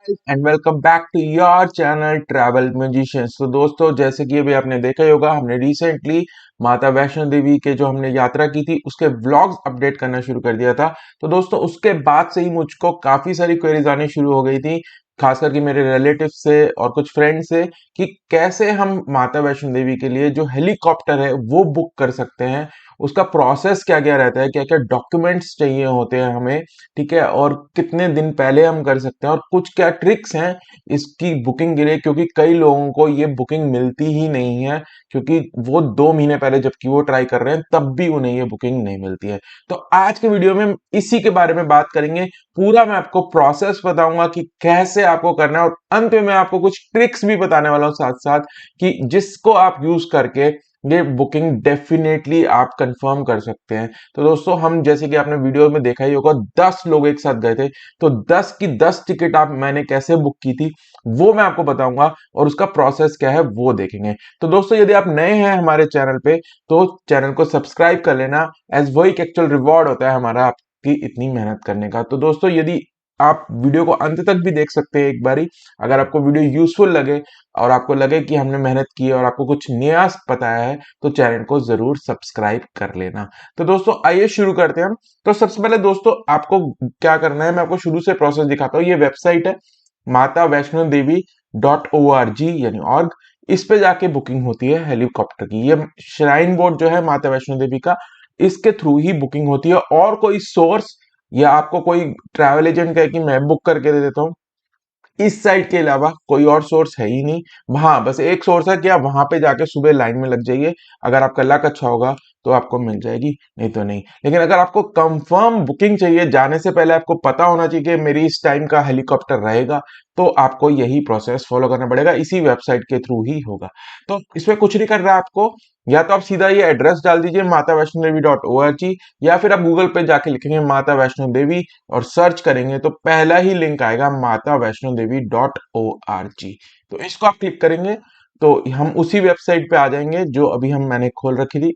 And welcome back to your channel travel musicians. तो दोस्तों, जैसे कि अभी आपने देखा ही होगा, हमने रिसेंटली माता वैष्णो देवी के जो हमने यात्रा की थी उसके व्लॉग्स अपडेट करना शुरू कर दिया था। तो दोस्तों, उसके बाद से ही मुझको काफी सारी क्वेरीज आनी शुरू हो गई थी, खास करके मेरे रिलेटिव से और कुछ फ्रेंड से, कि कैसे हम माता वैष्णो देवी के लिए जो हेलीकॉप्टर है वो बुक कर सकते हैं, उसका प्रोसेस क्या क्या रहता है, क्या क्या डॉक्यूमेंट्स चाहिए होते हैं हमें, ठीक है, और कितने दिन पहले हम कर सकते हैं और कुछ क्या ट्रिक्स हैं इसकी बुकिंग के लिए, क्योंकि कई लोगों को ये बुकिंग मिलती ही नहीं है, क्योंकि वो 2 महीने पहले जबकि वो ट्राई कर रहे हैं तब भी उन्हें ये बुकिंग नहीं मिलती है। तो आज के वीडियो में इसी के बारे में बात करेंगे। पूरा मैं आपको प्रोसेस बताऊंगा कि कैसे आपको करना है, और अंत में मैं आपको कुछ ट्रिक्स भी बताने वाला हूं साथ साथ, कि जिसको आप यूज करके ये बुकिंग डेफिनेटली आप कंफर्म कर सकते हैं। तो दोस्तों, हम जैसे कि आपने वीडियो में देखा ही होगा, 10 लोग एक साथ गए थे, तो 10 की 10 टिकट आप मैंने कैसे बुक की थी वो मैं आपको बताऊंगा, और उसका प्रोसेस क्या है वो देखेंगे। तो दोस्तों, यदि आप नए हैं हमारे चैनल पे तो चैनल को सब्सक्राइब कर लेना, एज वही एक्चुअल रिवॉर्ड होता है हमारा आपकी इतनी मेहनत करने का। तो दोस्तों, यदि आप वीडियो को अंत तक भी देख सकते हैं एक बारी, अगर आपको वीडियो यूजफुल लगे और आपको लगे कि हमने मेहनत की है और आपको कुछ नया पता है, तो चैनल को जरूर सब्सक्राइब कर लेना। तो दोस्तों, आइए शुरू करते हैं हम। तो सबसे पहले दोस्तों, आपको क्या करना है, मैं आपको शुरू से प्रोसेस दिखाता हूँ। ये वेबसाइट है माता वैष्णो देवी .org यानी ऑर्ग। इस पे जाके बुकिंग होती है हेलीकॉप्टर की। ये श्राइन बोर्ड जो है माता वैष्णो देवी का, इसके थ्रू ही बुकिंग होती है। और कोई सोर्स या आपको कोई ट्रैवल एजेंट कहे कि मैं बुक करके दे देता हूँ, इस साइट के अलावा कोई और सोर्स है ही नहीं। वहां बस एक सोर्स है कि आप वहां पे जाके सुबह लाइन में लग जाइए। अगर आपका लक अच्छा होगा तो आपको मिल जाएगी, नहीं तो नहीं। लेकिन अगर आपको कंफर्म बुकिंग चाहिए, जाने से पहले आपको पता होना चाहिए कि मेरी इस टाइम का हेलीकॉप्टर रहेगा, तो आपको यही प्रोसेस फॉलो करना पड़ेगा, इसी वेबसाइट के थ्रू ही होगा। तो इसमें कुछ नहीं करना है आपको। या तो आप सीधा ये एड्रेस डाल दीजिए माता वैष्णो देवी .org, या फिर आप गूगल पे जाके लिखेंगे माता वैष्णो देवी और सर्च करेंगे तो पहला ही लिंक आएगा माता वैष्णो देवी .org। तो इसको आप क्लिक करेंगे तो हम उसी वेबसाइट पे आ जाएंगे जो अभी मैंने खोल रखी थी,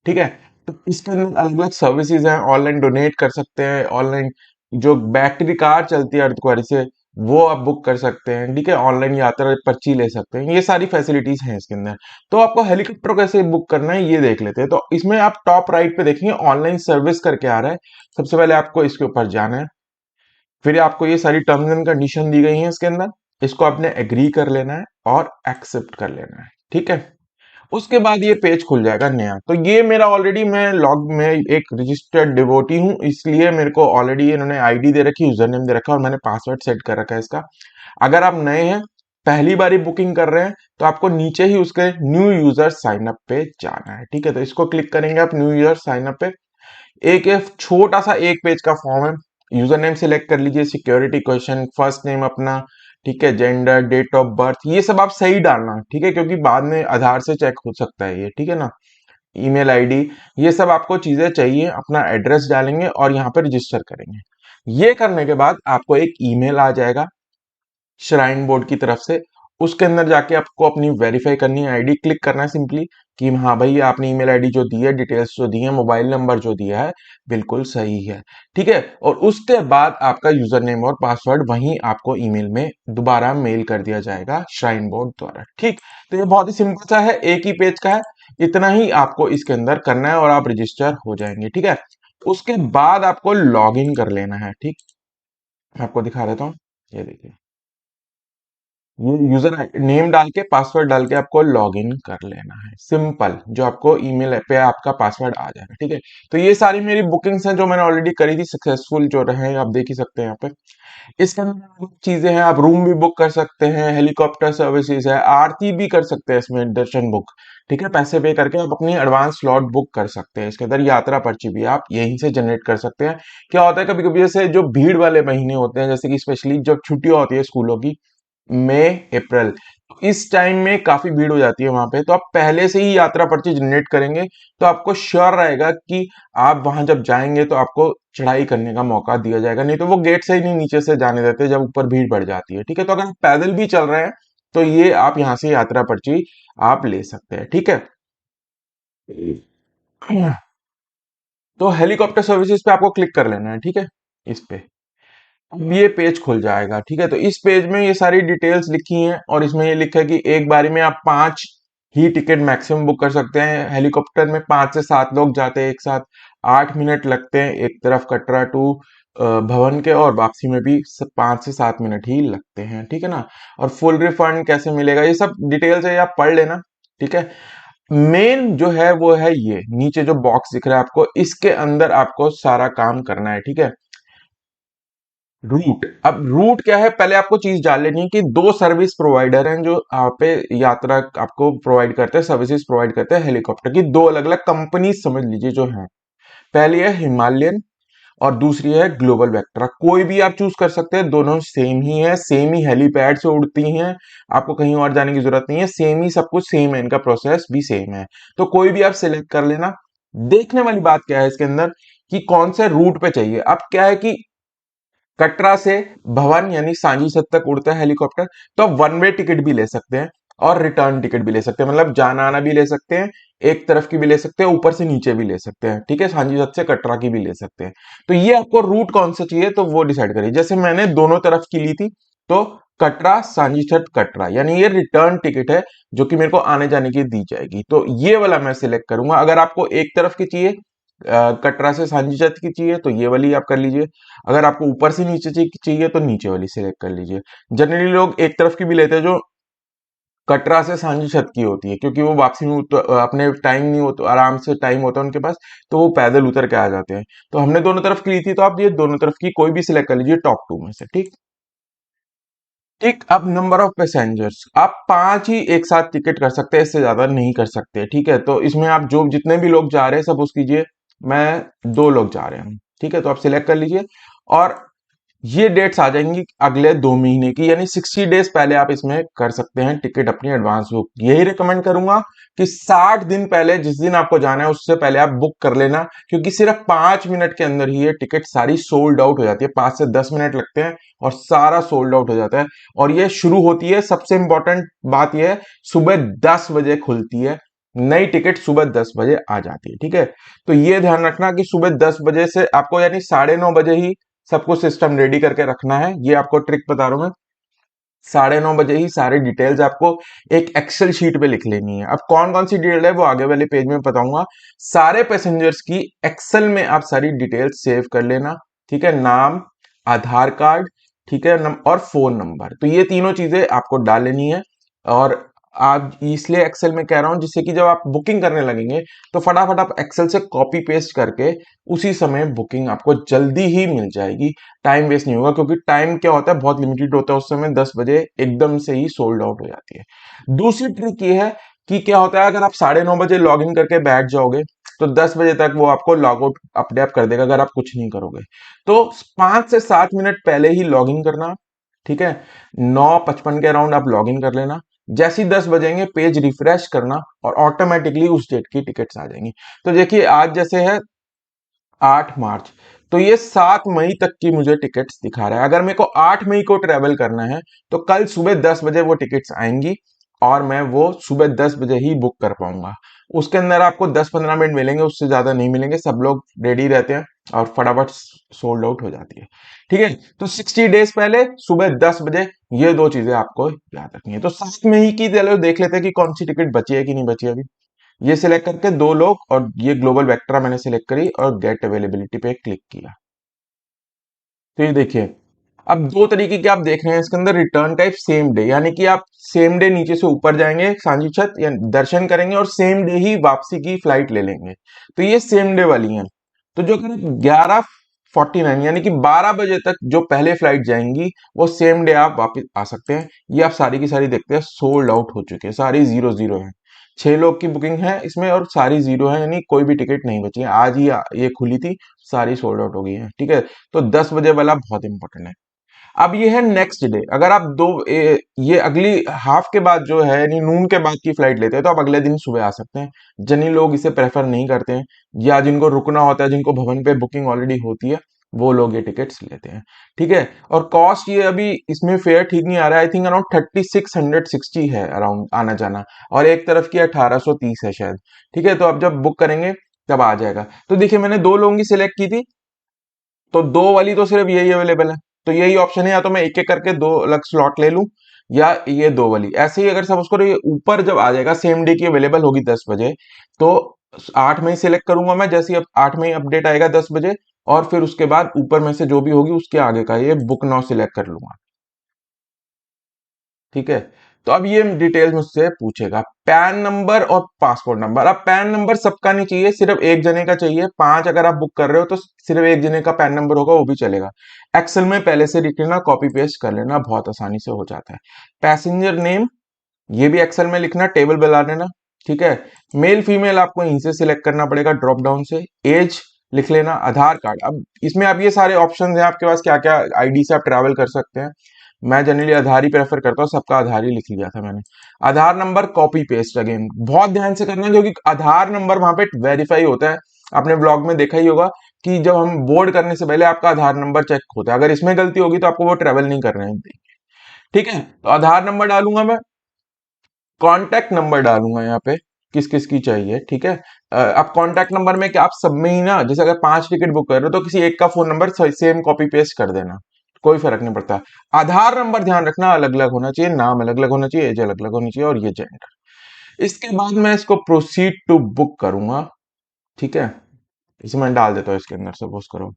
ठीक है। तो इसके अंदर अलग अलग सर्विसेज हैं, ऑनलाइन डोनेट कर सकते हैं, ऑनलाइन जो बैटरी कार चलती है अर्धकुंवारी से वो आप बुक कर सकते हैं, ठीक है, ऑनलाइन यात्रा पर्ची ले सकते हैं, ये सारी फैसिलिटीज हैं इसके अंदर। तो आपको हेलीकॉप्टर कैसे बुक करना है ये देख लेते हैं। तो इसमें आप टॉप राइट पे देखेंगे ऑनलाइन सर्विस करके आ रहा है। सबसे पहले आपको इसके ऊपर जाना है, फिर आपको ये सारी टर्म्स एंड कंडीशन दी गई हैं इसके अंदर, इसको आपने एग्री कर लेना है और एक्सेप्ट कर लेना है, ठीक है। उसके बाद ये पेज खुल जाएगा नया। तो ये मेरा ऑलरेडी, मैं लॉग में एक रजिस्टर्ड डिवोटी हूँ, इसलिए मेरे को ऑलरेडी इन्होंने आईडी दे रखी, यूजर नेम दे रखा, और मैंने पासवर्ड सेट कर रखा है इसका। अगर आप नए हैं, पहली बारी बुकिंग कर रहे हैं, तो आपको नीचे ही उसके न्यू यूजर साइन अप पे जाना है, ठीक है। तो इसको क्लिक करेंगे आप न्यू यूजर साइन अप पे। एक छोटा सा एक पेज का फॉर्म है। यूजर नेम सिलेक्ट कर लीजिए, सिक्योरिटी क्वेश्चन, फर्स्ट नेम अपना, ठीक है, जेंडर, डेट ऑफ बर्थ, ये सब आप सही डालना, ठीक है, क्योंकि बाद में आधार से चेक हो सकता है ये, ठीक है ना। ईमेल आईडी, ये सब आपको चीजें चाहिए। अपना एड्रेस डालेंगे और यहाँ पे रजिस्टर करेंगे। ये करने के बाद आपको एक ईमेल आ जाएगा श्राइन बोर्ड की तरफ से। उसके अंदर जाके आपको अपनी वेरीफाई करनी है, आईडी क्लिक करना है सिंपली, कि हाँ भाई आपने ईमेल आईडी जो दी है, डिटेल्स जो दी है, मोबाइल नंबर जो दिया है बिल्कुल सही है, ठीक है। और उसके बाद आपका यूजर नेम और पासवर्ड वहीं आपको ईमेल में दोबारा मेल कर दिया जाएगा श्राइन बोर्ड द्वारा, ठीक। तो ये बहुत ही सिंपल सा है, एक ही पेज का है, इतना ही आपको इसके अंदर करना है और आप रजिस्टर हो जाएंगे, ठीक है। उसके बाद आपको लॉग इन कर लेना है, ठीक। मैं आपको दिखा देता हूँ, ये देखिए, ये यूजर नेम डाल के पासवर्ड डाल के आपको लॉग इन कर लेना है, सिंपल। जो आपको ईमेल पे आपका पासवर्ड आ जाएगा, ठीक है। तो ये सारी मेरी बुकिंग्स हैं जो मैंने ऑलरेडी करी थी, सक्सेसफुल जो रहे, आप देख ही सकते हैं यहाँ पे। इसके अंदर चीजें हैं, आप रूम भी बुक कर सकते हैं, हेलीकॉप्टर सर्विसेज है, आरती भी कर सकते हैं इसमें, दर्शन बुक, ठीक है। पैसे पे करके आप अपनी एडवांस स्लॉट बुक कर सकते हैं। इसके अंदर यात्रा पर्ची भी आप यहीं से जनरेट कर सकते हैं। क्या होता है, कभी कभी जैसे जो भीड़ वाले महीने होते हैं, जैसे कि स्पेशली जब छुट्टियां होती है स्कूलों की, मई अप्रैल, इस टाइम में काफी भीड़ हो जाती है वहां पे, तो आप पहले से ही यात्रा पर्ची जनरेट करेंगे तो आपको श्योर रहेगा कि आप वहां जब जाएंगे तो आपको चढ़ाई करने का मौका दिया जाएगा। नहीं तो वो गेट से ही नहीं नीचे से जाने देते जब ऊपर भीड़ बढ़ जाती है, ठीक है। तो अगर आप पैदल भी चल रहे हैं तो ये आप यहाँ से यात्रा पर्ची आप ले सकते हैं, ठीक है। तो हेलीकॉप्टर सर्विसेज पे आपको क्लिक कर लेना है, ठीक है, इस पे। अब ये पेज खुल जाएगा। ठीक है, तो इस पेज में ये सारी डिटेल्स लिखी हैं और इसमें ये लिखा है कि एक बारी में आप 5 ही टिकट मैक्सिमम बुक कर सकते हैं। हेलीकॉप्टर में 5 से 7 लोग जाते हैं एक साथ। 8 मिनट लगते हैं एक तरफ कटरा टू भवन के, और वापसी में भी 5 से 7 मिनट ही लगते हैं। ठीक है ना। और फुल रिफंड कैसे मिलेगा ये सब डिटेल्स है, ये आप पढ़ लेना। ठीक है। मेन जो है वो है ये नीचे जो बॉक्स दिख रहा है आपको, इसके अंदर आपको सारा काम करना है। ठीक है। रूट, अब रूट क्या है, पहले आपको चीज जान लेनी है कि दो सर्विस प्रोवाइडर हैं जो आप पे यात्रा आपको प्रोवाइड करते हैं, सर्विसेज प्रोवाइड करते हैं हेलीकॉप्टर की। दो अलग अलग कंपनी समझ लीजिए जो हैं। पहली है हिमालयन और दूसरी है ग्लोबल वेक्ट्रा। कोई भी आप चूज कर सकते हैं, दोनों सेम ही है, सेम ही हेलीपैड से उड़ती हैं। आपको कहीं और जाने की जरूरत नहीं है, सेम ही सब कुछ सेम है, इनका प्रोसेस भी सेम है। तो कोई भी आप सिलेक्ट कर लेना। देखने वाली बात क्या है इसके अंदर कि कौन से रूट पे चाहिए। अब क्या है कि कटरा से भवन यानी सांची छत तक उड़ता है हेलीकॉप्टर, तो आप वन वे टिकट भी ले सकते हैं और रिटर्न टिकट भी ले सकते हैं, मतलब जाना आना भी ले सकते हैं, एक तरफ की भी ले सकते हैं, ऊपर से नीचे भी ले सकते हैं। ठीक है, सांची छत से कटरा की भी ले सकते हैं। तो ये आपको रूट कौन सा चाहिए तो वो डिसाइड करिए। जैसे मैंने दोनों तरफ की ली थी, तो कटरा सांची छत कटरा, यानी ये रिटर्न टिकट है जो कि मेरे को आने जाने की दी जाएगी, तो ये वाला मैं सिलेक्ट करूंगा। अगर आपको एक तरफ की चाहिए, कटरा से सांची छत की चाहिए, तो ये वाली आप कर लीजिए। अगर आपको ऊपर से नीचे चाहिए तो नीचे वाली सिलेक्ट कर लीजिए। जनरली लोग एक तरफ की भी लेते हैं जो कटरा से सांची छत की होती है, क्योंकि वो वापसी में अपने टाइम नहीं होता, आराम से टाइम होता है उनके पास, तो वो पैदल उतर के आ जाते हैं। तो हमने दोनों तरफ की ली थी, तो आप ये दोनों तरफ की कोई भी सिलेक्ट कर लीजिए टॉप टू में से। ठीक। ठीक, अब नंबर ऑफ पैसेंजर्स आप 5 ही एक साथ टिकट कर सकते हैं, इससे ज्यादा नहीं कर सकते। ठीक है, तो इसमें आप जो जितने भी लोग जा रहे हैं सपोज कीजिए मैं 2 लोग जा रहे हैं। ठीक है, तो आप सिलेक्ट कर लीजिए और ये डेट्स आ जाएंगी अगले 2 महीने की, यानी 60 डेज पहले आप इसमें कर सकते हैं टिकट अपनी एडवांस बुक। यही रिकमेंड करूंगा कि 60 दिन पहले, जिस दिन आपको जाना है उससे पहले आप बुक कर लेना, क्योंकि सिर्फ 5 मिनट के अंदर ही ये टिकट सारी सोल्ड आउट हो जाती है। 5 से 10 मिनट लगते हैं और सारा सोल्ड आउट हो जाता है। और ये शुरू होती है, सबसे इंपॉर्टेंट बात यह है, सुबह 10 बजे खुलती है। नई टिकट सुबह 10 बजे आ जाती है। ठीक है, तो ये ध्यान रखना कि सुबह 10 बजे से आपको, यानी 9:30 बजे ही सब कुछ सिस्टम रेडी करके रखना है। ये आपको ट्रिक बता रहा हूं मैं। 9:30 बजे ही सारी डिटेल्स आपको एक एक्सेल शीट पे लिख लेनी है। अब कौन कौन सी डिटेल है वो आगे वाले पेज में बताऊंगा। सारे पैसेंजर्स की एक्सेल में आप सारी डिटेल्स सेव कर लेना। ठीक है, नाम, आधार कार्ड, ठीक है, और फोन नंबर, तो ये तीनों चीजें आपको डाल लेनी है। और आप इसलिए एक्सेल में कह रहा हूं जिससे कि जब आप बुकिंग करने लगेंगे तो फटाफट आप एक्सेल से कॉपी पेस्ट करके उसी समय बुकिंग आपको जल्दी ही मिल जाएगी। टाइम वेस्ट नहीं होगा, क्योंकि टाइम क्या होता है बहुत लिमिटेड होता है उस समय, 10 बजे एकदम से ही सोल्ड आउट हो जाती है। दूसरी ट्रिक ये है कि क्या होता है, अगर आप 9:30 बजे लॉग इन करके बैठ जाओगे तो 10 बजे तक वो आपको लॉग आउट अपने आप कर देगा अगर आप कुछ नहीं करोगे। तो 5 से 7 मिनट पहले ही लॉग इन करना। ठीक है, 9:55 के अराउंड आप लॉग इन कर लेना। जैसे ही 10 बजेंगे पेज रिफ्रेश करना और ऑटोमेटिकली उस डेट की टिकट्स आ जाएंगी। तो देखिए आज जैसे है 8 मार्च, तो ये 7 मई तक की मुझे टिकट्स दिखा रहा है। अगर मेरे को 8 मई को ट्रेवल करना है तो कल सुबह 10 बजे वो टिकट्स आएंगी और मैं वो सुबह 10 बजे ही बुक कर पाऊंगा। उसके अंदर आपको 10-15 मिनट मिलेंगे, उससे ज्यादा नहीं मिलेंगे। सब लोग रेडी रहते हैं और फटाफट सोल्ड आउट हो जाती है। ठीक है, तो 60 डेज पहले सुबह 10 बजे ये दो चीजें आपको याद रखनी है। तो 7 मई की चलो देख लेते हैं कि कौन सी टिकट बची है कि नहीं बची है अभी। ये सिलेक्ट करके 2 लोग, और ये ग्लोबल वेक्ट्रा मैंने सिलेक्ट करी और गेट अवेलेबिलिटी पे क्लिक किया। तो ये देखिए, अब दो तरीके के आप देख रहे हैं इसके अंदर। रिटर्न टाइप सेम डे, यानी कि आप सेम डे नीचे से ऊपर जाएंगे सांची छत या दर्शन करेंगे और सेम डे ही वापसी की फ्लाइट ले लेंगे, तो ये सेम डे वाली हैं। तो जो अगर 11:49 यानी कि 12 बजे तक जो पहले फ्लाइट जाएंगी वो सेम डे आप वापस आ सकते हैं। ये आप सारी की सारी देखते हैं सोल्ड आउट हो चुके हैं, सारी 0-0 है। 6 लोग की बुकिंग है इसमें और सारी 0 है, यानी कोई भी टिकट नहीं बची है। आज ही ये खुली थी, सारी सोल्ड आउट हो गई है। ठीक है, तो 10 बजे वाला बहुत इंपॉर्टेंट है। अब ये है नेक्स्ट डे, अगर आप ये अगली हाफ के बाद जो है यानी नून के बाद की फ्लाइट लेते हैं तो आप अगले दिन सुबह आ सकते हैं। जिन्हीं लोग इसे प्रेफर नहीं करते हैं या जिनको रुकना होता है, जिनको भवन पे बुकिंग ऑलरेडी होती है, वो लोग ये टिकट्स लेते हैं। ठीक है, और कॉस्ट ये अभी इसमें फेयर ठीक नहीं आ रहा है। आई थिंक अराउंड 3660 है अराउंड आना जाना, और एक तरफ की 1830 है शायद। ठीक है, तो आप जब बुक करेंगे तब आ जाएगा। तो देखिए मैंने 2 लोगों की सिलेक्ट की थी, तो 2 वाली तो सिर्फ यही अवेलेबल है। तो यही ऑप्शन है, या तो मैं एक एक करके दो अलग स्लॉट ले लूं, या ये दो वाली ऐसे ही। अगर सपोज करो ये ऊपर जब आ जाएगा सेम डे की अवेलेबल होगी 10 बजे, तो 8 में ही सिलेक्ट करूंगा मैं, जैसे ही अब 8 में ही अपडेट आएगा 10 बजे, और फिर उसके बाद ऊपर में से जो भी होगी उसके आगे का ये बुक नाउ सिलेक्ट कर लूंगा। ठीक है, तो अब ये डिटेल्स मुझसे पूछेगा पैन नंबर और पासपोर्ट नंबर। अब पैन नंबर सबका नहीं चाहिए, सिर्फ एक जने का चाहिए। 5 अगर आप बुक कर रहे हो तो सिर्फ एक जने का पैन नंबर होगा, वो भी चलेगा। एक्सेल में पहले से लिख लेना, कॉपी पेस्ट कर लेना, बहुत आसानी से हो जाता है। पैसेंजर नेम ये भी एक्सेल में लिखना, टेबल बना लेना। ठीक है, मेल फीमेल आपको यहीं से सिलेक्ट करना पड़ेगा ड्रॉप डाउन से। एज लिख लेना, आधार कार्ड। अब इसमें आप ये सारे ऑप्शन हैं आपके पास, क्या क्या आईडी से आप ट्रैवल कर सकते हैं। मैं जनरली आधार ही प्रेफर करता हूँ, सबका आधार ही लिख लिया था मैंने। आधार नंबर कॉपी पेस्ट अगेन बहुत ध्यान से करना, क्योंकि आधार नंबर वहां पे वेरीफाई होता है। आपने ब्लॉग में देखा ही होगा कि जब हम बोर्ड करने से पहले आपका आधार नंबर चेक होता है, अगर इसमें गलती होगी तो आपको वो ट्रेवल नहीं करने देंगे। ठीक है, तो आधार नंबर डालूंगा मैं, कॉन्टैक्ट नंबर डालूंगा यहाँ पे, किस किस की चाहिए। ठीक है, अब कॉन्टैक्ट नंबर में क्या आप सब में ही ना, जैसे अगर 5 टिकट बुक कर रहे हो तो किसी एक का phone number same copy paste कर देना, कोई फर्क नहीं पड़ता। आधार नंबर ध्यान रखना अलग अलग होना चाहिए, नाम अलग अलग होना चाहिए, एज अलग अलग होनी चाहिए, और ये जेंडर। इसके बाद मैं इसको प्रोसीड टू बुक करूंगा। ठीक है, इसे मैं डाल देता हूँ इसके अंदर, सपोज करो।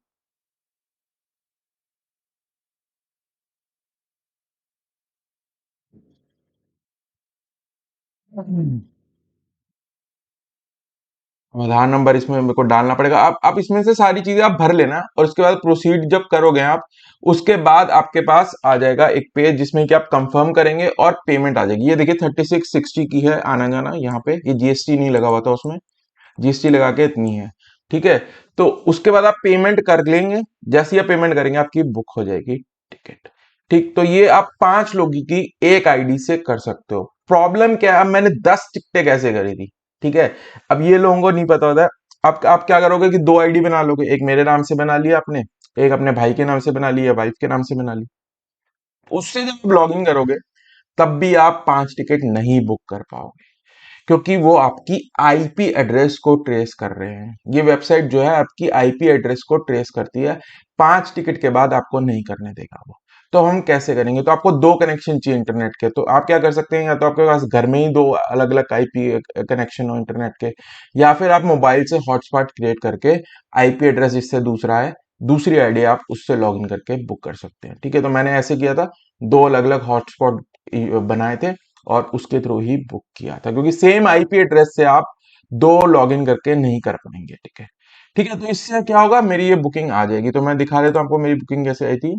आधार नंबर इसमें मेरे को डालना पड़ेगा। आप इसमें से सारी चीजें आप भर लेना, और उसके बाद प्रोसीड जब करोगे आप, उसके बाद आपके पास आ जाएगा एक पेज जिसमें कि आप कंफर्म करेंगे और पेमेंट आ जाएगी। ये देखिए 3660 की है आना जाना, यहाँ पे ये जीएसटी नहीं लगा हुआ था उसमें, जीएसटी लगा के इतनी है। ठीक है, तो उसके बाद आप पेमेंट कर लेंगे, जैसे ही आप पेमेंट करेंगे आपकी बुक हो जाएगी टिकट। ठीक, तो ये आप 5 लोगों की एक आईडी से कर सकते हो। प्रॉब्लम क्या है, अब मैंने 10 टिकटें कैसे करी थी। ठीक है, अब ये लोगों को नहीं पता होता है। आप क्या करोगे कि दो आईडी बना लोगे, एक मेरे नाम से बना लिया आपने, एक अपने भाई के नाम से बना ली, या वाइफ के नाम से बना ली। उससे जब लॉगिन करोगे तब भी आप 5 टिकट नहीं बुक कर पाओगे, क्योंकि वो आपकी आईपी एड्रेस को ट्रेस कर रहे हैं। ये वेबसाइट जो है आपकी आईपी एड्रेस को ट्रेस करती है, 5 टिकट के बाद आपको नहीं करने देगा वो। तो हम कैसे करेंगे, तो आपको दो कनेक्शन चाहिए इंटरनेट के। तो आप क्या कर सकते हैं, या तो आपके पास घर में ही दो अलग अलग आईपी कनेक्शन हो इंटरनेट के, या फिर आप मोबाइल से हॉटस्पॉट क्रिएट करके आईपी एड्रेस जिससे दूसरा है, दूसरी आईडी आप उससे लॉग इन करके बुक कर सकते हैं। ठीक है, तो मैंने ऐसे किया था, दो अलग अलग हॉटस्पॉट बनाए थे, और उसके थ्रू ही बुक किया था, क्योंकि सेम आईपी एड्रेस से आप दो लॉगिन करके नहीं कर पाएंगे। ठीक है, ठीक है, तो इससे क्या होगा, मेरी ये बुकिंग आ जाएगी। तो मैं दिखा देता हूँ आपको मेरी बुकिंग कैसे आई थी।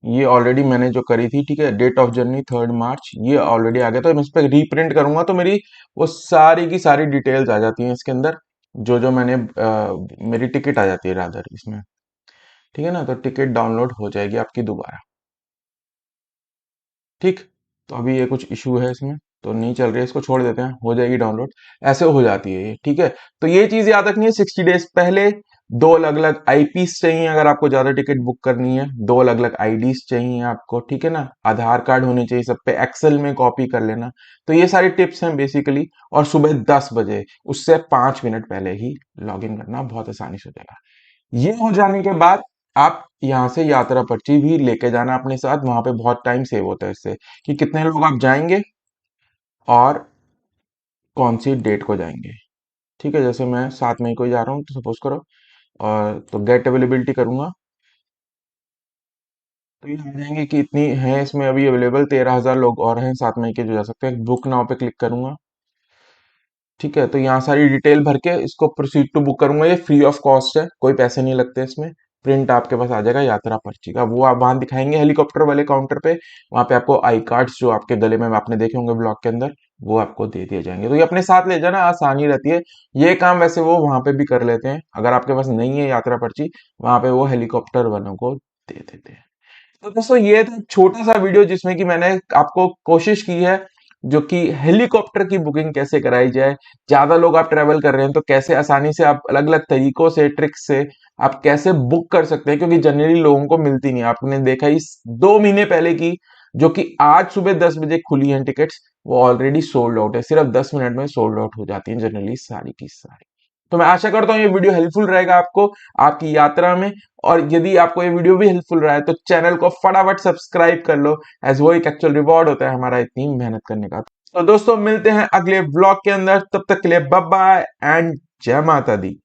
ये ऑलरेडी मैंने जो करी थी, ठीक है, डेट ऑफ जर्नी 3 मार्च, ये ऑलरेडी आ गया। तो मैं इस पर रीप्रिंट करूंगा तो मेरी वो सारी की सारी डिटेल्स आ जाती हैं इसके अंदर, जो जो मैंने मेरी टिकट आ जाती है रादर इसमें। ठीक है ना, तो टिकट डाउनलोड हो जाएगी आपकी दोबारा। ठीक, तो अभी ये कुछ इशू है इसमें, तो नहीं चल रही है, इसको छोड़ देते हैं, हो जाएगी डाउनलोड। ऐसे हो जाती है ये। ठीक है, तो ये चीज याद रखनी है, 60 डेज पहले दो अलग अलग आईपीस चाहिए अगर आपको ज्यादा टिकट बुक करनी है, दो अलग अलग आईडीज चाहिए आपको। ठीक है ना, आधार कार्ड होने चाहिए सब पे, एक्सेल में कॉपी कर लेना। तो ये सारी टिप्स हैं बेसिकली, और सुबह 10 बजे उससे 5 मिनट पहले ही लॉग इन करना, बहुत आसानी से हो जाएगा। ये हो जाने के बाद आप यहाँ से यात्रा पर्ची भी लेके जाना अपने साथ, वहां पे बहुत टाइम सेव होता है इससे, कि कितने लोग आप जाएंगे और कौन सी डेट को जाएंगे। ठीक है, जैसे मैं 7 मई को ही जा रहा हूँ, तो सपोज करो, और तो गेट अवेलेबिलिटी करूंगा, तो ये आ जाएंगे कि इतनी है इसमें अभी अवेलेबल, 13,000 लोग और हैं 7 मई के जो जा सकते हैं। बुक नाउ पे क्लिक करूंगा। ठीक है, तो यहाँ सारी डिटेल भर के इसको प्रोसीड टू बुक करूंगा। ये फ्री ऑफ कॉस्ट है, कोई पैसे नहीं लगते इसमें। प्रिंट आपके पास आ जाएगा यात्रा पर्ची का, वो आप वहां दिखाएंगे हेलीकॉप्टर वाले काउंटर पे। वहां पे आपको आई कार्ड्स जो आपके गले में आपने देखे होंगे ब्लॉक के अंदर, वो आपको दे दिए जाएंगे। तो ये अपने साथ ले जाना, आसानी रहती है। ये काम वैसे वो वहां पे भी कर लेते हैं, अगर आपके पास नहीं है यात्रा पर्ची, वहां पे वो हेलीकॉप्टर वालों को दे देते हैं। तो दोस्तों ये था छोटा सा वीडियो जिसमें कि मैंने आपको कोशिश की है, जो कि हेलीकॉप्टर की बुकिंग कैसे कराई जाए। ज्यादा लोग आप ट्रेवल कर रहे हैं तो कैसे आसानी से आप अलग अलग तरीकों से, ट्रिक्स से आप कैसे बुक कर सकते हैं, क्योंकि जनरली लोगों को मिलती नहीं है। आपने देखा इस 2 महीने पहले की, जो कि आज सुबह 10 बजे खुली हैं टिकट्स, वो ऑलरेडी सोल्ड आउट है, सिर्फ 10 मिनट में सोल्ड आउट हो जाती है जनरली सारी की सारी। तो मैं आशा करता हूँ ये वीडियो हेल्पफुल रहेगा आपको आपकी यात्रा में। और यदि आपको ये वीडियो भी हेल्पफुल रहा है तो चैनल को फटाफट सब्सक्राइब कर लो, एज वो एक एक्चुअल रिवॉर्ड होता है हमारा इतनी मेहनत करने का। तो दोस्तों मिलते हैं अगले व्लॉग के अंदर, तब तक के लिए बाय बाय एंड जय माता दी।